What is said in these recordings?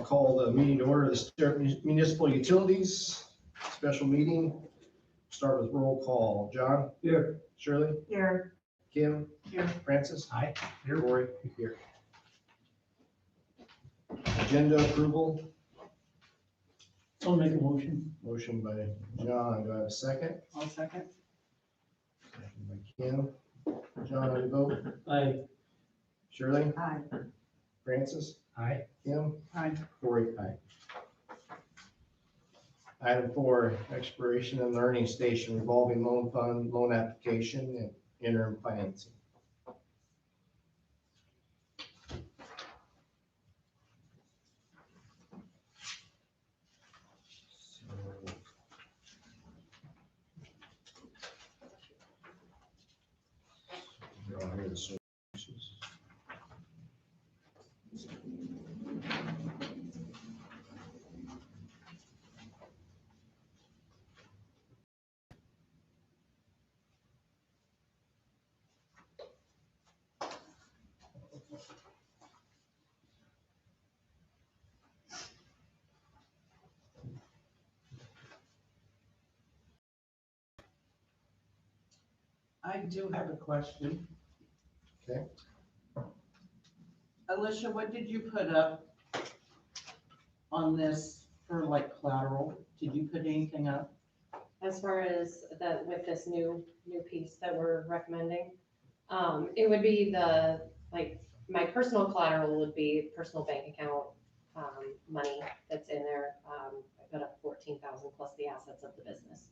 call the meeting to order, the Stuart Municipal Utilities special meeting. Start with roll call. John? Here. Shirley? Here. Kim? Here. Francis? Aye. Here. Rory? Here. Agenda approval. I'll make a motion. Motion by John. Do I have a second? I'll second. Second by Kim. John, how do you vote? Aye. Shirley? Aye. Francis? Aye. Kim? Aye. Rory? Aye. Item 4, expiration and learning station revolving loan fund, loan application and interim financing. You're on here, the sources. I do have a question. Okay. Alicia, what did you put up on this for like collateral? Did you put anything up? As far as with this new piece that we're recommending, it would be my personal collateral would be personal bank account, money that's in there. I put up 14,000 plus the assets of the business.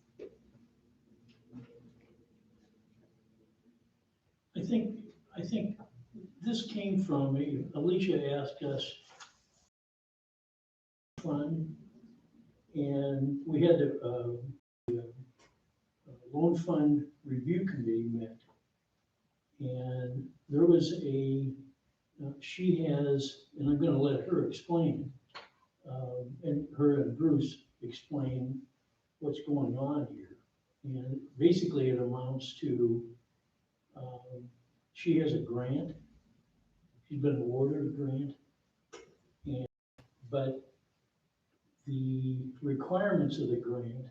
I think this came from, Alicia asked us fund, and we had a loan fund review committee met, and there was she has, and I'm gonna let her explain, and her and Bruce explain what's going on here. And basically it amounts to, she has a grant. She's been awarded a grant. But the requirements of the grant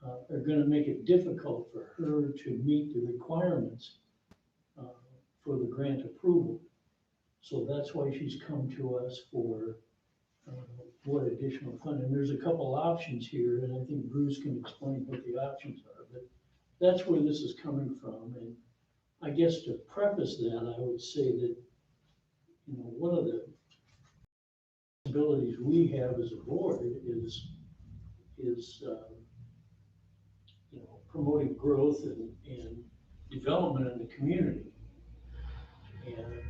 are gonna make it difficult for her to meet the requirements for the grant approval. So that's why she's come to us for what additional funding. There's a couple options here, and I think Bruce can explain what the options are, but that's where this is coming from. And I guess to preface that, I would say that, one of the abilities we have as a board is promoting growth and development in the community. And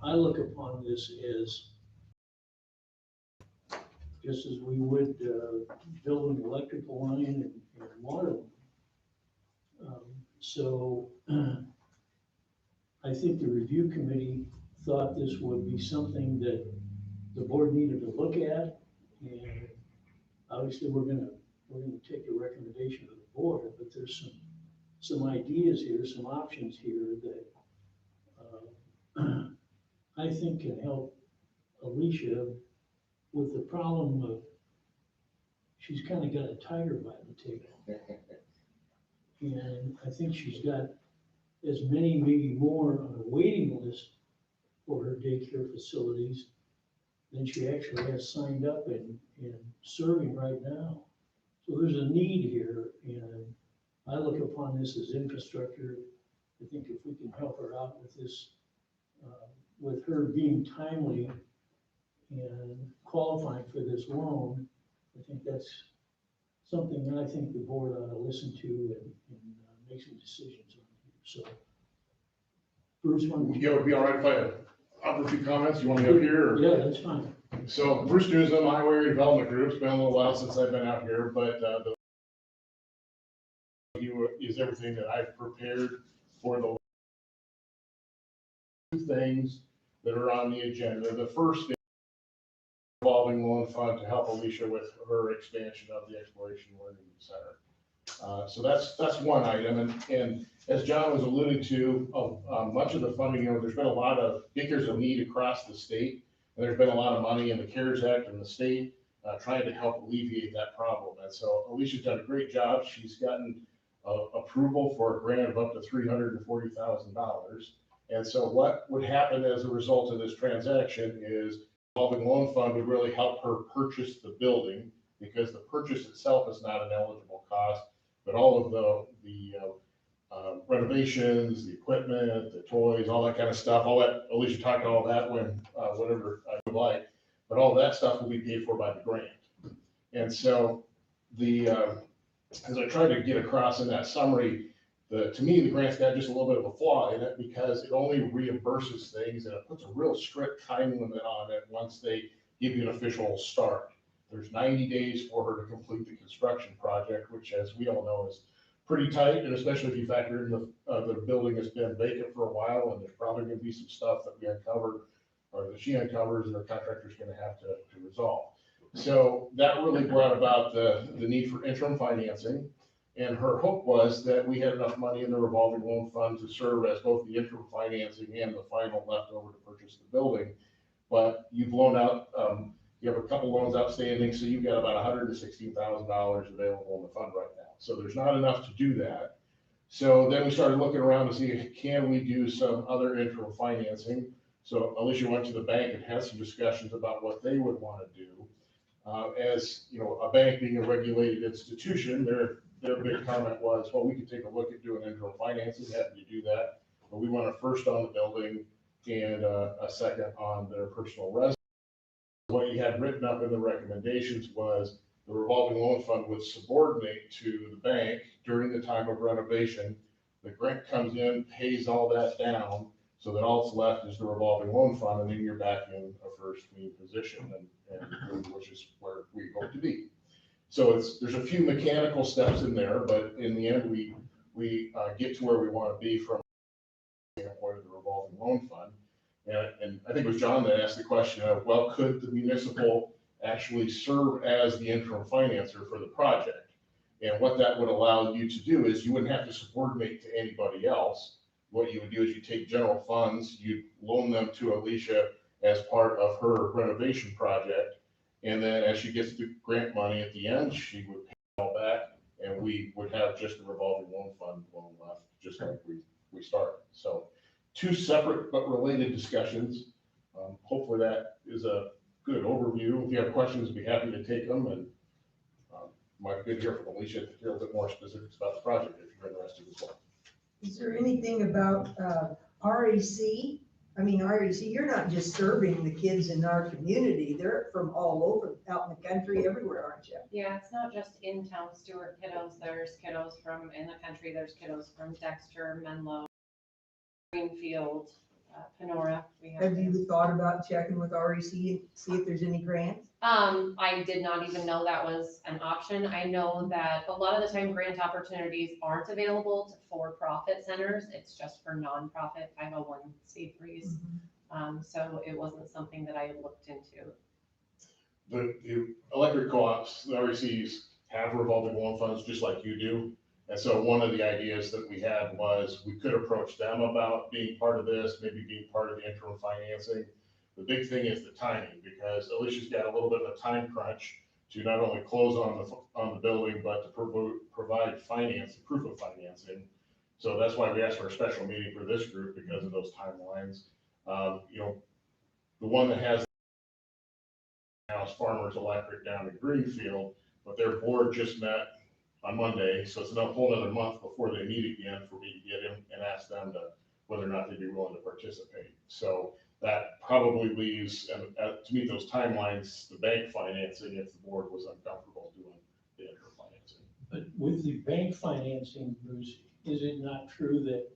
I look upon this as just as we would build an electrical line and water line. So I think the review committee thought this would be something that the board needed to look at, and obviously we're gonna take the recommendation of the board, but there's some ideas here, some options here that I think can help Alicia with the problem of she's kind of got a tiger by the tail. And I think she's got as many, maybe more on a waiting list for her daycare facilities than she actually has signed up and serving right now. So there's a need here, and I look upon this as infrastructure. I think if we can help her out with this, with her being timely and qualifying for this loan, I think that's something that I think the board ought to listen to and make some decisions on here. So, Bruce, Yeah, it would be all right if I offer a few comments. You want me up here? Or? Yeah, that's fine. So Bruce Newsom, Iowa Area Development Group. It's been a little while since I've been out here, but is everything that I've prepared for the two things that are on the agenda. The first is revolving loan fund to help Alicia with her expansion of the Exploration Learning Center. So that's one item, and as John was alluding to, much of the funding, there's been a lot of daycares of need across the state. And there's been a lot of money in the CARES Act and the state trying to help alleviate that problem. And so Alicia's done a great job. She's gotten approval for a grant of up to $340,000. And so what would happen as a result of this transaction is revolving loan fund would really help her purchase the building, because the purchase itself is not an eligible cost, but all of the renovations, the equipment, the toys, all that kind of stuff, all that, Alicia talked all that when, whatever I would like, but all that stuff will be paid for by the grant. And so as I tried to get across in that summary, to me, the grant's got just a little bit of a flaw in it, because it only reimburses things and it puts a real strict time limit on it once they give you an official start. There's 90 days for her to complete the construction project, which, as we all know, is pretty tight, and especially if you factor in the building has been vacant for a while, and there's probably gonna be some stuff that we uncovered, or that she uncovers, and our contractor's gonna have to resolve. So that really brought about the need for interim financing. And her hope was that we had enough money in the revolving loan fund to serve as both the interim financing and the final leftover to purchase the building. But you've loaned out, you have a couple loans outstanding, so you've got about $116,000 available in the fund right now. So there's not enough to do that. So then we started looking around to see, can we do some other interim financing? So Alicia went to the bank and had some discussions about what they would want to do. As you know, a bank being a regulated institution, their big comment was, well, we could take a look at doing interim financing, happy to do that, but we want a first on the building and a second on their personal residence. What you had written up in the recommendations was the revolving loan fund would subordinate to the bank during the time of renovation. The grant comes in, pays all that down, so that all that's left is the revolving loan fund, and then you're back in a first lien position, and which is where we hope to be. So there's a few mechanical steps in there, but in the end, we get to where we want to be from the standpoint of the revolving loan fund. And I think it was John that asked the question of, well, could the municipal actually serve as the interim financer for the project? And what that would allow you to do is you wouldn't have to subordinate to anybody else. What you would do is you take general funds, you loan them to Alicia as part of her renovation project. And then as she gets the grant money at the end, she would pay it all back, and we would have just the revolving loan fund loan left, just like we started. So 2 separate but related discussions. Hopefully that is a good overview. If you have questions, I'd be happy to take them, and might be good to hear from Alicia to hear a bit more specifics about the project if you're interested as well. Is there anything about REC? I mean, REC, you're not just serving the kids in our community, they're from all over, out in the country, everywhere, aren't you? Yeah, it's not just in town Stuart kiddos, there's kiddos from in the country, there's kiddos from Dexter, Menlo, Greenfield, Panora. Have you thought about checking with REC and see if there's any grants? I did not even know that was an option. I know that a lot of the time grant opportunities aren't available to for-profit centers. It's just for nonprofit 501c3s. So it wasn't something that I had looked into. The electric co-ops, the RECs, have revolving loan funds just like you do. And so one of the ideas that we had was we could approach them about being part of this, maybe being part of the interim financing. The big thing is the timing, because Alicia's got a little bit of a time crunch to not only close on the building, but to provide finance, proof of financing. So that's why we asked for a special meeting for this group, because of those timelines. You know, the one that has now is Farmers Electric down in Greenfield, but their board just met on Monday, so it's a whole another month before they meet again for me to get in and ask them whether or not they'd be willing to participate. So that probably leaves, and to meet those timelines, the bank financing, if the board was uncomfortable doing the interim financing. But with the bank financing, Bruce, is it not true that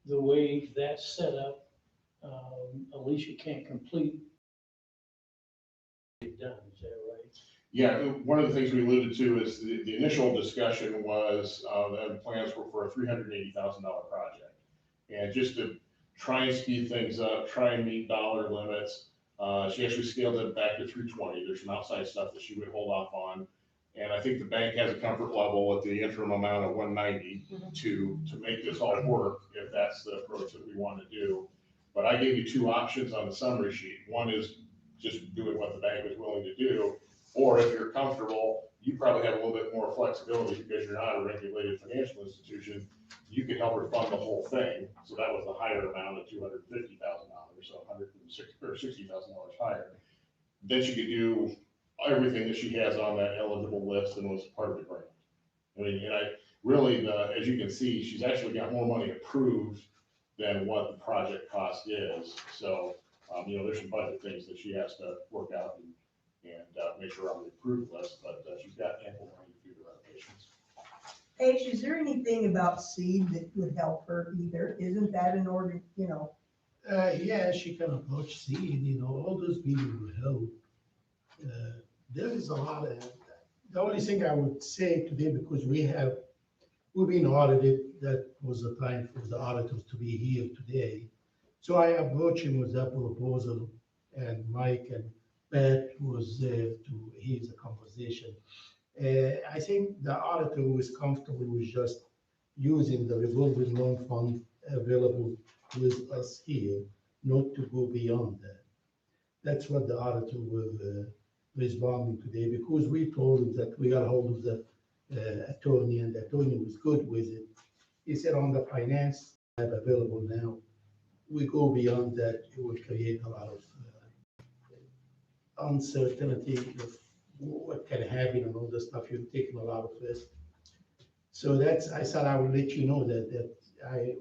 the way that's set up, Alicia can't complete it done, is that right? Yeah, one of the things we alluded to is the initial discussion was the plans were for a $380,000 project. And just to try and speed things up, try and meet dollar limits, she actually scaled it back to 320. There's some outside stuff that she would hold off on. And I think the bank has a comfort level with the interim amount of 190 to make this all work, if that's the approach that we want to do. But I gave you two options on the summary sheet. One is just doing what the bank is willing to do, or if you're comfortable, you probably have a little bit more flexibility because you're not a regulated financial institution. You could help her fund the whole thing. So that was the higher amount of $250,000, so $160,000 higher. Then she could do everything that she has on that eligible list and was part of the grant. I mean, and I really, as you can see, she's actually got more money approved than what the project cost is. So, there's some budget things that she has to work out and make sure on the approved list, but she's got ample money to do the renovations. Paige, is there anything about seed that would help her either? Isn't that in order, Yeah, she can approach seed, all those people will help. There is a lot of, the only thing I would say today, because we've been audited, that was the time for the auditors to be here today. So I approached him with that proposal, and Mike and Pat was there to hear the conversation. I think the auditor was comfortable with just using the revolving loan fund available with us here, not to go beyond that. That's what the auditor was responding today, because we told him that we got hold of the attorney, and the attorney was good with it. He said on the finance available now, we go beyond that, it will create a lot of uncertainty of what can happen and all the stuff. You're taking a lot of risk. So I said I will let you know that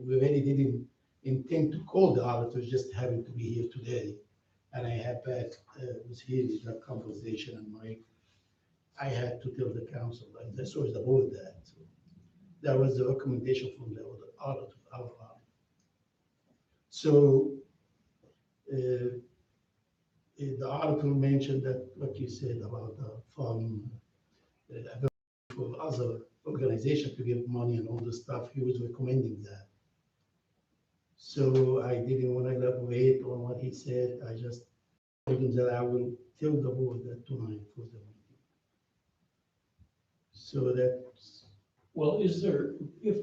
we really didn't intend to call the auditors, just having to be here today. And I had Pat was here in that conversation, and Mike, I had to tell the council, and this was the board that. So that was the recommendation from the auditor, our auditor. So the auditor mentioned that what you said about the fund for other organizations to give money and all this stuff, he was recommending that. So I didn't want to elaborate on what he said. I just told him that I will tell the board that tonight for the meeting. So that's. Well, is there, if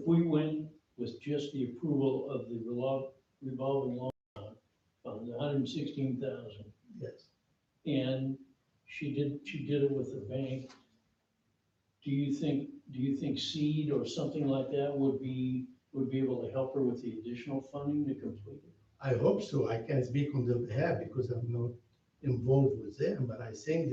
we went with just the approval of the revolving loan fund, 116,000, Yes. and she did it with the bank, do you think seed or something like that would be able to help her with the additional funding to complete it? I hope so. I can't speak on their behalf because I'm not involved with them, but I think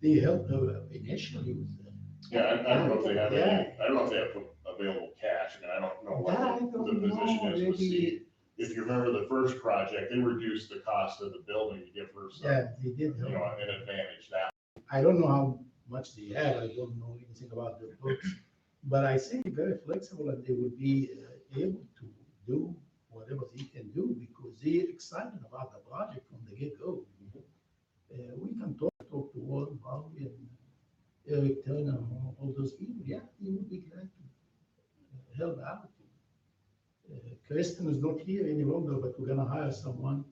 they helped her initially with them. Yeah, I don't know if they have Yeah. any, I don't know if they have available cash. I mean, I don't know That I what don't the position know, is with maybe- seed. If you remember the first project, they reduced the cost of the building to give her some, Yeah, they did help. an advantage that. I don't know how much they have. I don't know anything about the books, but I think very flexible, and they will be able to do whatever they can do because they're excited about the project from the get-go. We can talk to Warren Bowley and Eric Turner and all those people. Yeah, they would be glad to help out. Kristen is not here any longer, but we're gonna hire someone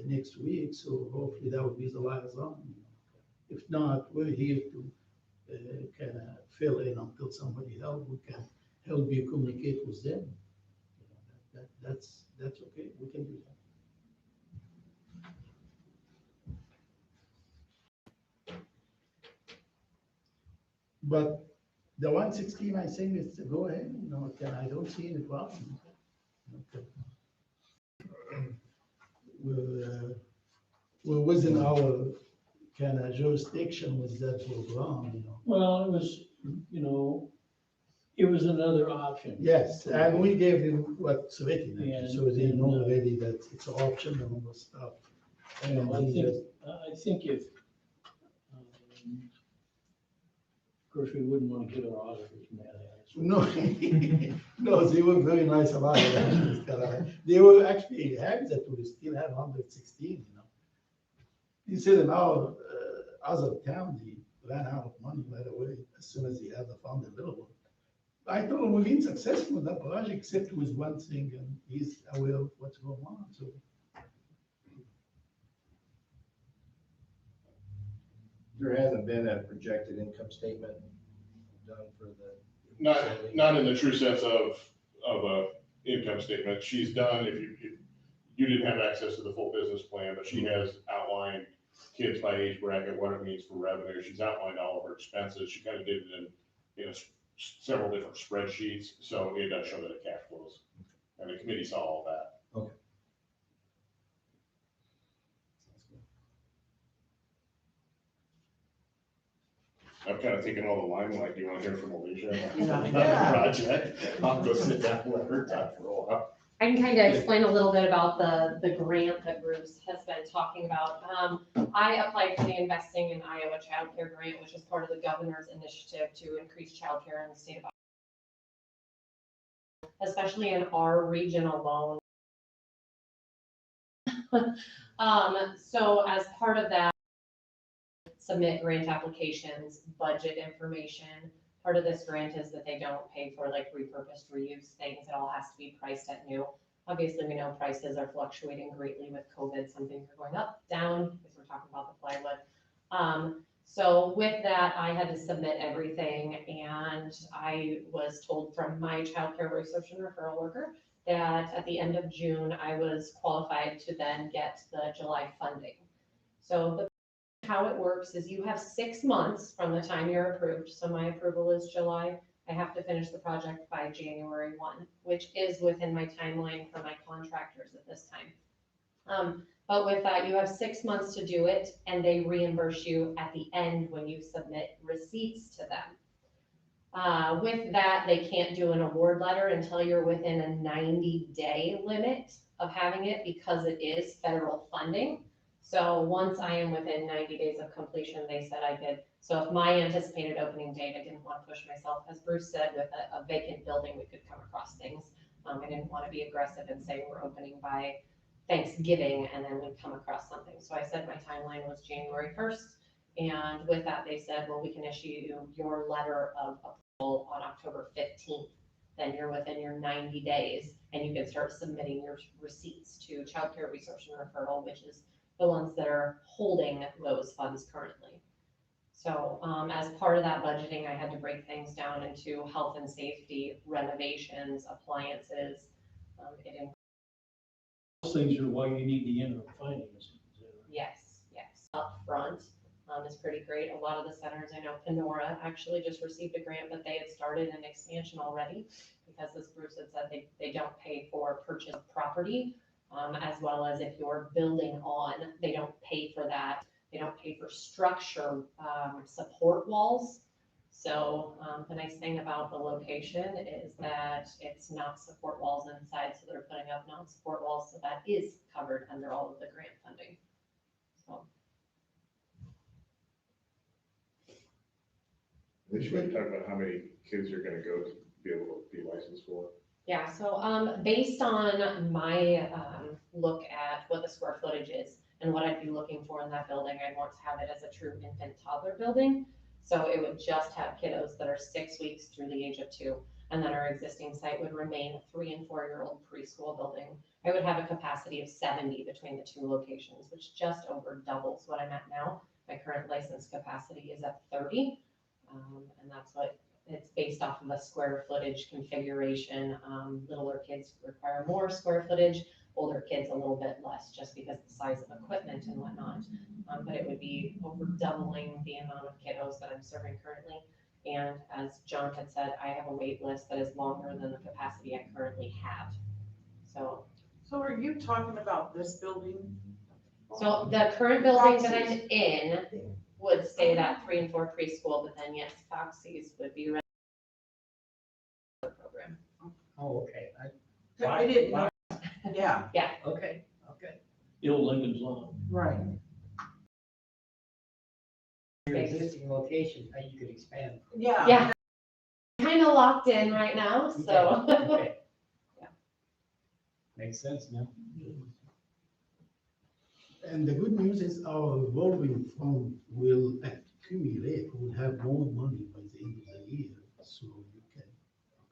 next week, so hopefully that will be the liaison. If not, we're here to kind of fill in until somebody else who can help you communicate with them. That's okay. We can do that. But the 116, I think is to go ahead, I don't see any problem. Okay. We're within our kind of jurisdiction with that program. Well, it was another option. Yes, and we gave them what's written, And- so they know already that it's an option and all the stuff. And I think if, of course, we wouldn't want to give our auditors mad at us. no, no, they were very nice about it. They were actually happy that we still have 116, He said in our other town, they ran out of money right away as soon as they had the fund available. I told him we've been successful with that project, except with one thing, and he's aware of what's going on, so. There hasn't been a projected income statement done for the. Not in the true sense of a income statement. She's done, if you didn't have access to the full business plan, but she has outlined kids by age bracket, what it means for revenue. She's outlined all of her expenses. She kind of did it in several different spreadsheets, so it does show that it cash flows. And the committee saw all that. Okay. I've kind of taken all the limelight. Do you want to hear from Alicia? Yeah. Project. I'll go sit down and let her talk for a while. I can kind of explain a little bit about the grant that Bruce has been talking about. I applied for the Investing in Iowa Child Care Grant, which is part of the governor's initiative to increase childcare in the state of Iowa, especially in our region alone. So as part of that, submit grant applications, budget information. Part of this grant is that they don't pay for like repurposed, reuse things. It all has to be priced at new. Obviously, we know prices are fluctuating greatly with COVID. Some things are going up, down, because we're talking about the plywood. So with that, I had to submit everything, and I was told from my child care research and referral worker that at the end of June, I was qualified to then get the July funding. So how it works is you have 6 months from the time you're approved. So my approval is July. I have to finish the project by January 1, which is within my timeline for my contractors at this time. But with that, you have 6 months to do it, and they reimburse you at the end when you submit receipts to them. With that, they can't do an award letter until you're within a 90-day limit of having it, because it is federal funding. So once I am within 90 days of completion, they said I could. So if my anticipated opening date, I didn't want to push myself. As Bruce said, with a vacant building, we could come across things. I didn't want to be aggressive and say we're opening by Thanksgiving and then we'd come across something. So I said my timeline was January 1st. And with that, they said, well, we can issue you your letter of approval on October 15th. Then you're within your 90 days and you can start submitting your receipts to Child Care Research and Referral, which is the ones that are holding those funds currently. So as part of that budgeting, I had to break things down into health and safety, renovations, appliances. Those things are why you need the interim financing. Is that right? Yes. Up front is pretty great. A lot of the centers, I know Panora actually just received a grant, but they had started an expansion already, because as Bruce had said, they don't pay for purchase of property. As well as if you're building on, they don't pay for that. They don't pay for structure support walls. So the nice thing about the location is that it's not support walls inside, so they're putting up non-support walls, so that is covered under all of the grant funding. So. We should talk about how many kids you're gonna go to be able to be licensed for. Yeah, so based on my look at what the square footage is and what I'd be looking for in that building, I'd want to have it as a true infant toddler building. So it would just have kiddos that are 6 weeks through the age of 2. And then our existing site would remain a 3- and 4-year-old preschool building. I would have a capacity of 70 between the 2 locations, which just over doubles what I'm at now. My current license capacity is at 30, and that's what it's based off of a square footage configuration. Littler kids require more square footage, older kids a little bit less, just because of the size of equipment and whatnot. But it would be over doubling the amount of kiddos that I'm serving currently. And as John had said, I have a wait list that is longer than the capacity I currently have. So are you talking about this building? So the current building that I'm in would stay that 3 and 4 preschool, but then yes, Foxy's would be ready for the program. Oh, okay, I didn't know. Yeah, okay. The old Lincoln's Lawn. right. Your existing location, how you could expand. Yeah. Yeah, kind of locked in right now, so. Okay. Yeah. Makes sense now. And the good news is our revolving fund will accumulate, we'll have more money by the end of the year, so you can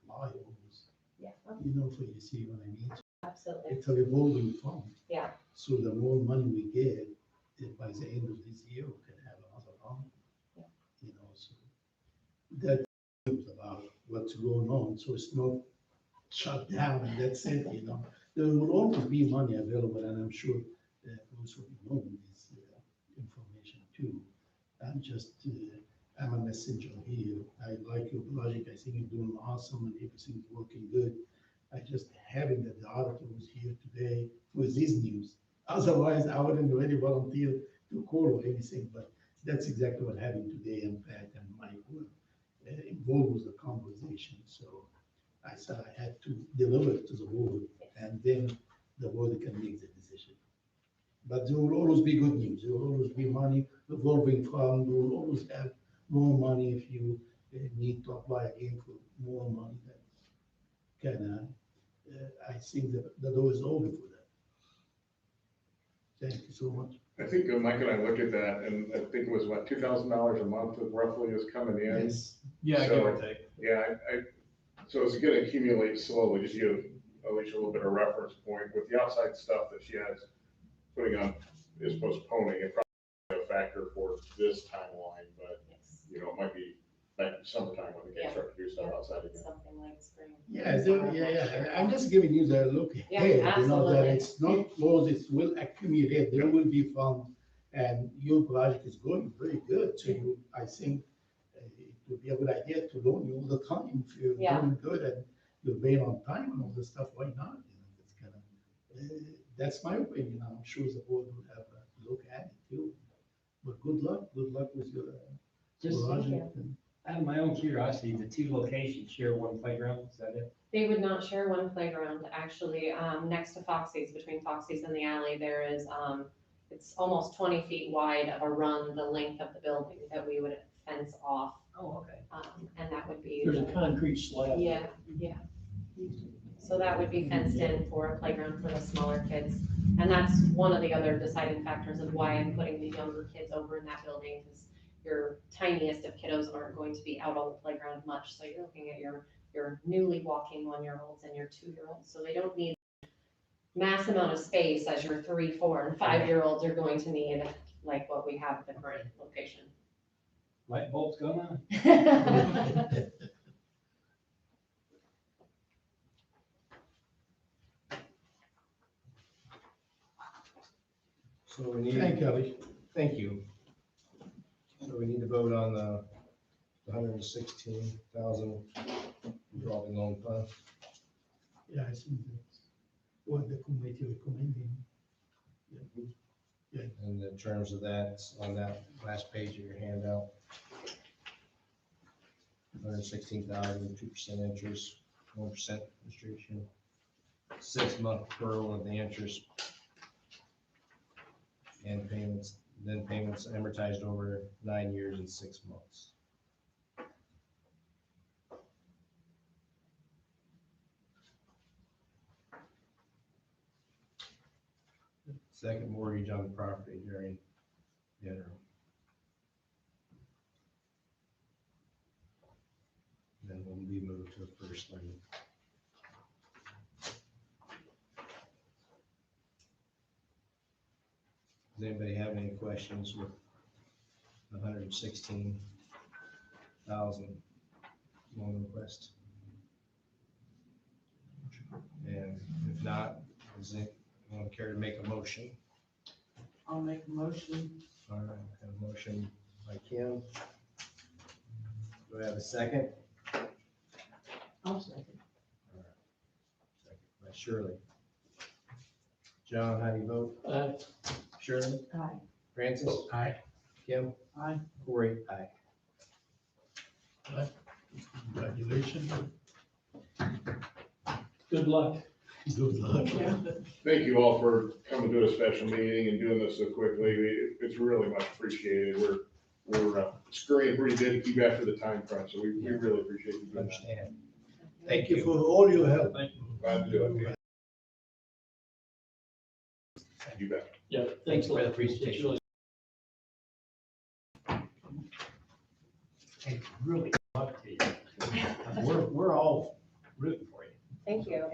apply almost, Yeah, for you see what I mean? absolutely. It's a revolving fund. Yeah. So the more money we get, by the end of this year, we can have another round. Yeah. So that is about what's going on, so it's not shut down and that's it, you know. There will always be money available, and I'm sure those who know this information too. I'm just, I'm a messenger here. I like your logic. I think you're doing awesome and everything's working good. I just having the daughter who was here today with this news. Otherwise, I wouldn't really volunteer to call or anything, but that's exactly what happened today. In fact, and Mike were involved with the conversation. So I said I had to deliver it to the board, and then the board can make the decision. But there will always be good news. There will always be money, revolving fund. We will always have more money if you need to apply again for more money. That can, I think that the door is open for that. Thank you so much. I think Mike and I looked at that, and I think it was what, $2,000 a month roughly is coming in. Yes. Yeah, give or So, take. Yeah, so it's gonna accumulate slowly, just give Alicia a little bit of reference point with the outside stuff that she has putting on, is postponing, it probably a factor for this timeline, but, Yes. you know, it might be back in summertime when they can start to do stuff outside again. Something like spring. Yeah. I'm just giving you the look ahead, you know, that absolutely. it's not closed, it will accumulate, there will be funds. And your project is going very good, so I think it would be a good idea to loan you all the time. If you're Yeah. doing good and you're paying on time and all this stuff, why not? You know, it's kind of, that's my opinion. I'm sure the board will have a look at it too. But good luck with your Just project. And out of my own curiosity, the two locations share one playground, is that it? They would not share one playground, actually, next to Foxy's, between Foxy's and the alley, there is, it's almost 20 feet wide of a run, the length of the building that we would fence off, Oh, okay. and that would be. There's a concrete slab. Yeah. So that would be fenced in for a playground for the smaller kids. And that's one of the other deciding factors of why I'm putting the younger kids over in that building, because your tiniest of kiddos aren't going to be out on the playground much. So you're looking at your newly walking 1-year-olds and your 2-year-olds. So they don't need mass amount of space as your 3, 4, and 5-year-olds are going to need, like what we have at the current location. Light bulbs going on? So we need, thank you, Ali. thank you. So we need to vote on the 116,000 revolving loan fund. Yeah, I think that's what the committee recommending. Yeah. And the terms of that, on that last page of your handout. 116,000, 2% interest, 1% restriction, 6-month deferral of the interest. And payments, then payments amortized over 9 years and 6 months. Second mortgage on the property during the interim. Then will be moved to a first lien. Does anybody have any questions with the 116,000 loan request? And if not, does anyone care to make a motion? I'll make a motion. All right, have a motion by Kim. Do I have a second? I'll second. All right. Second by Shirley. John, how do you vote? Shirley? Aye. Francis? Aye. Kim? Aye. Corey? Aye. Congratulations. Good luck. Good luck. Thank you all for coming to a special meeting and doing this so quickly. It's really much appreciated. We're scurrying pretty good to keep after the time crunch, so we really appreciate you doing that. Understand. Thank you for all your help. Glad to do it. You bet. Yeah, Thanks thanks a for the lot. presentation. It's really- And really, good luck to you. We're all rooting for you. Thank you.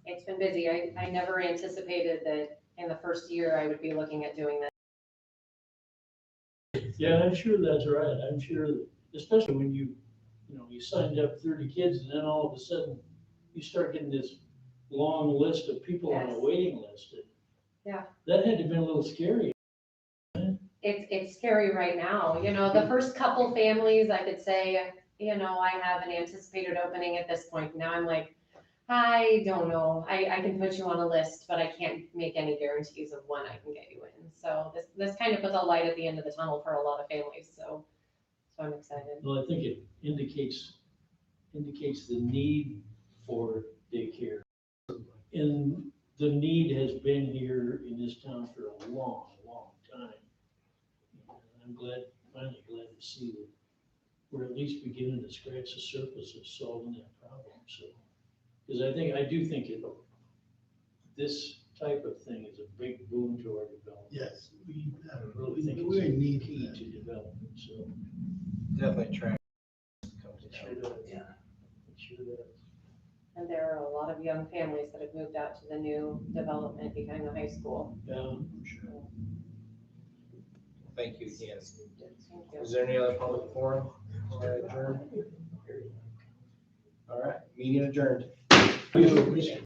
It's been busy. I never anticipated that in the first year I would be looking at doing this. Yeah, I'm sure that's right. I'm sure, especially when you signed up 30 kids and then all of a sudden you start getting this long list of people on a Yes. waiting list. Yeah. That had to have been a little scary. It's scary right now, you know, the first couple families, I could say, you know, I have an anticipated opening at this point. Now I'm like, I don't know, I can put you on a list, but I can't make any guarantees of when I can get you in. So this kind of puts a light at the end of the tunnel for a lot of families, so I'm excited. Well, I think it indicates the need for daycare. And the need has been here in this town for a long, long time. And I'm finally glad to see that we're at least beginning to scratch the surface of solving that problem, so. Because I do think this type of thing is a big boon to our development. Yes, I really think we it's a need key that. to development, so. Definitely track. It sure does. It sure does. And there are a lot of young families that have moved out to the new development behind the high school. Yeah. I'm sure. Thank you again. Thank you. Is there any other public forum? before I adjourn? All right, meeting adjourned. We